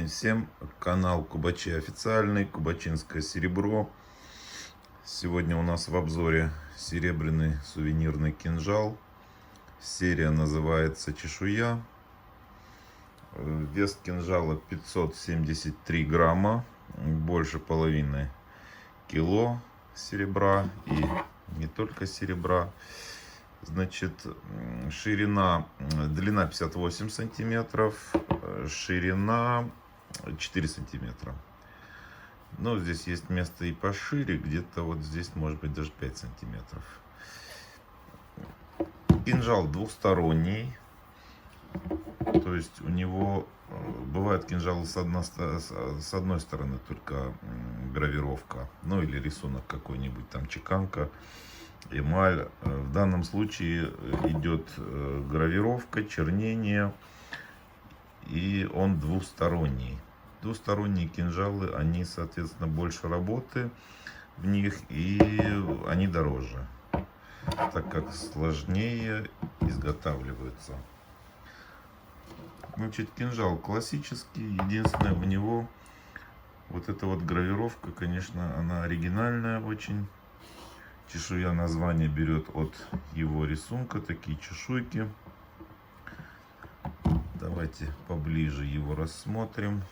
день всем. Канал Кубачи официальный, кубачинское серебро. Сегодня у нас в обзоре серебряный сувенирный кинжал. Серия называется Чешуя. Вес кинжала 573 грамма, больше половины кило серебра и не только серебра. Значит, длина 58 сантиметров, ширина 4 сантиметра. Но здесь есть место и пошире, где-то вот здесь может быть даже 5 сантиметров. Кинжал двухсторонний, то есть у него бывают кинжалы с одной стороны только гравировка, ну или рисунок какой-нибудь, там чеканка, эмаль. В данном случае идет гравировка, чернение, и он двусторонний. Двусторонние кинжалы, они, соответственно, больше работы в них, и они дороже, так как сложнее изготавливаются. Значит, кинжал классический, единственное, в него вот эта вот гравировка, конечно, она оригинальная очень. Чешуя название берет от его рисунка, такие чешуйки. Давайте поближе его рассмотрим.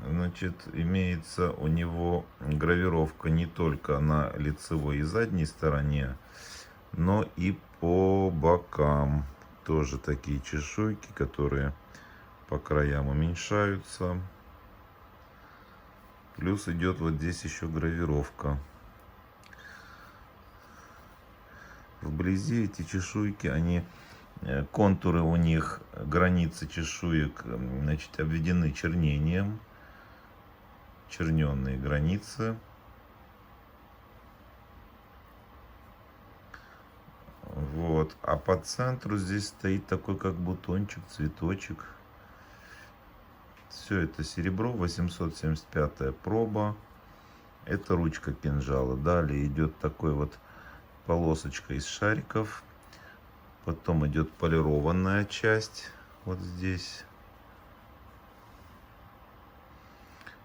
Значит, имеется у него гравировка не только на лицевой и задней стороне, но и по бокам. Тоже такие чешуйки, которые по краям уменьшаются. Плюс идет вот здесь еще гравировка. Вблизи эти чешуйки, контуры у них, границы чешуек, значит, обведены чернением. Черненные границы. Вот. А по центру здесь стоит такой как бутончик, цветочек. Все это серебро, 875 проба. Это ручка кинжала. Далее идет такой вот полосочка из шариков. Потом идет полированная часть. Вот здесь.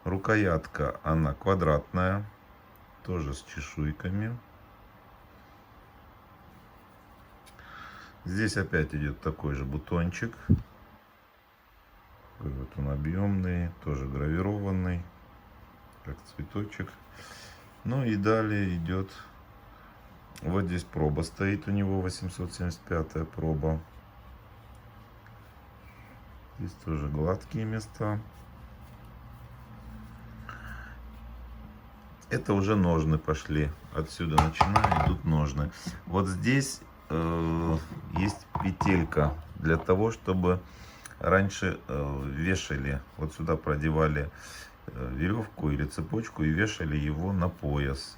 Рукоятка, она квадратная. Тоже с чешуйками. Здесь опять идет такой же бутончик. Вот он объемный, тоже гравированный, как цветочек. Ну и далее идет, вот здесь проба стоит у него, 875 проба. Здесь тоже гладкие места. Это уже ножны пошли. Отсюда начиная идут ножны. Вот здесь есть петелька для того, чтобы раньше вешали, вот сюда продевали веревку или цепочку и вешали его на пояс.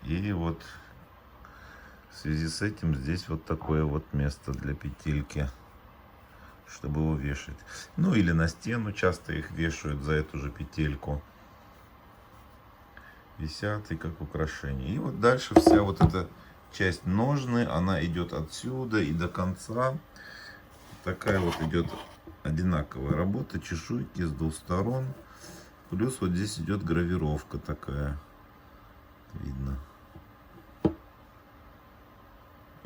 И вот в связи с этим здесь вот такое вот место для петельки, чтобы его вешать. Ну или на стену часто их вешают за эту же петельку. Висят и как украшение. И вот дальше вся вот эта часть ножны, она идет отсюда и до конца. Такая вот идет одинаковая работа, чешуйки с двух сторон. Плюс вот здесь идет гравировка такая. Видно.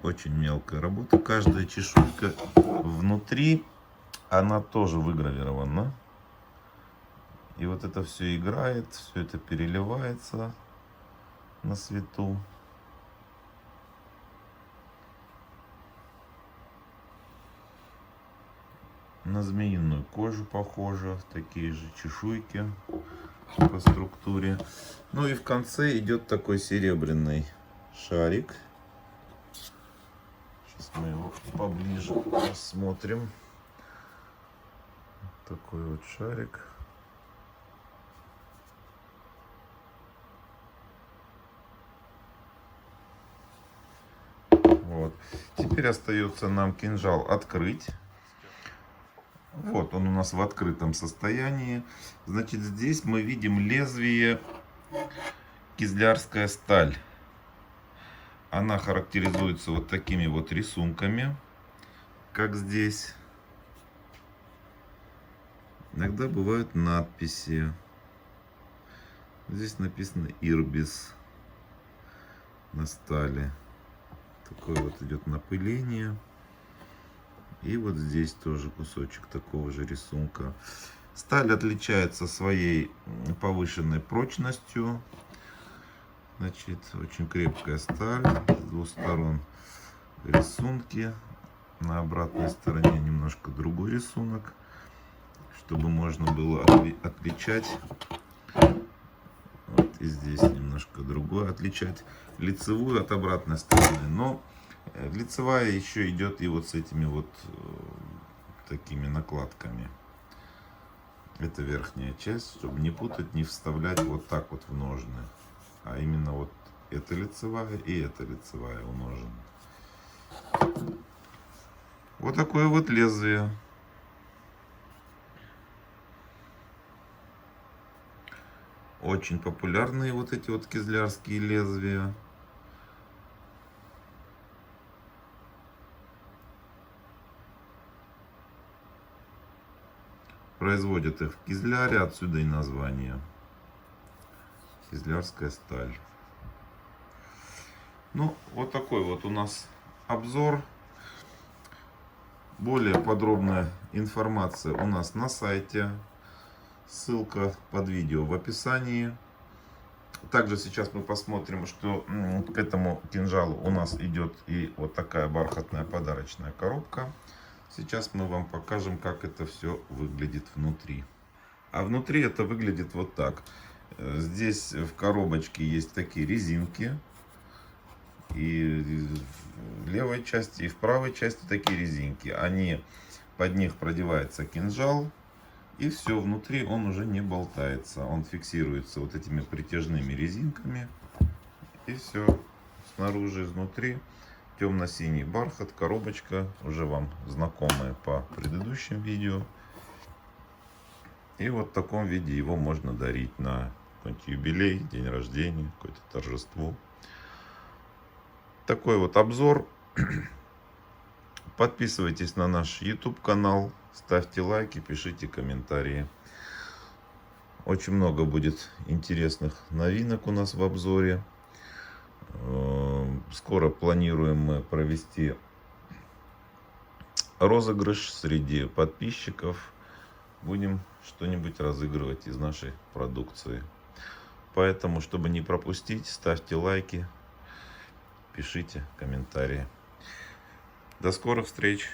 Очень мелкая работа. Каждая чешуйка внутри, она тоже выгравирована. И вот это все играет, все это переливается на свету. На змеиную кожу похоже, такие же чешуйки по структуре. Ну и в конце идет такой серебряный шарик. Сейчас мы его поближе рассмотрим. Такой вот шарик. Вот. Теперь остается нам кинжал открыть. Вот он у нас в открытом состоянии. Значит, здесь мы видим лезвие кизлярская сталь. Она характеризуется вот такими вот рисунками, как здесь. Иногда бывают надписи. Здесь написано Ирбис на стали. Такое вот идет напыление. И вот здесь тоже кусочек такого же рисунка. Сталь отличается своей повышенной прочностью. Значит, очень крепкая сталь. С двух сторон рисунки. На обратной стороне немножко другой рисунок, чтобы можно было отличать. Вот и здесь немножко другое. Отличать лицевую от обратной стороны. Но лицевая еще идет и вот с этими вот такими накладками. Это верхняя часть, чтобы не путать, не вставлять вот так вот в ножны. А именно вот это лицевая и это лицевая у ножен. Вот такое вот лезвие. Очень популярные вот эти вот кизлярские лезвия. Производят их в Кизляре, отсюда и название. Кизлярская сталь. Ну, вот такой вот у нас обзор. Более подробная информация у нас на сайте. Ссылка под видео в описании. Также сейчас мы посмотрим, что к этому кинжалу у нас идет и вот такая бархатная подарочная коробка. Сейчас мы вам покажем, как это все выглядит внутри. А внутри это выглядит вот так. Здесь в коробочке есть такие резинки. И в левой части, и в правой части такие резинки. Под них продевается кинжал. И все, внутри он уже не болтается. Он фиксируется вот этими притяжными резинками. И все. Снаружи, изнутри темно-синий бархат, коробочка, уже вам знакомая по предыдущим видео. И вот в таком виде его можно дарить на какой-нибудь юбилей, день рождения, какое-то торжество. Такой вот обзор. Подписывайтесь на наш YouTube канал, ставьте лайки, пишите комментарии. Очень много будет интересных новинок у нас в обзоре. Скоро планируем мы провести розыгрыш среди подписчиков. Будем что-нибудь разыгрывать из нашей продукции. Поэтому, чтобы не пропустить, ставьте лайки, пишите комментарии. До скорых встреч!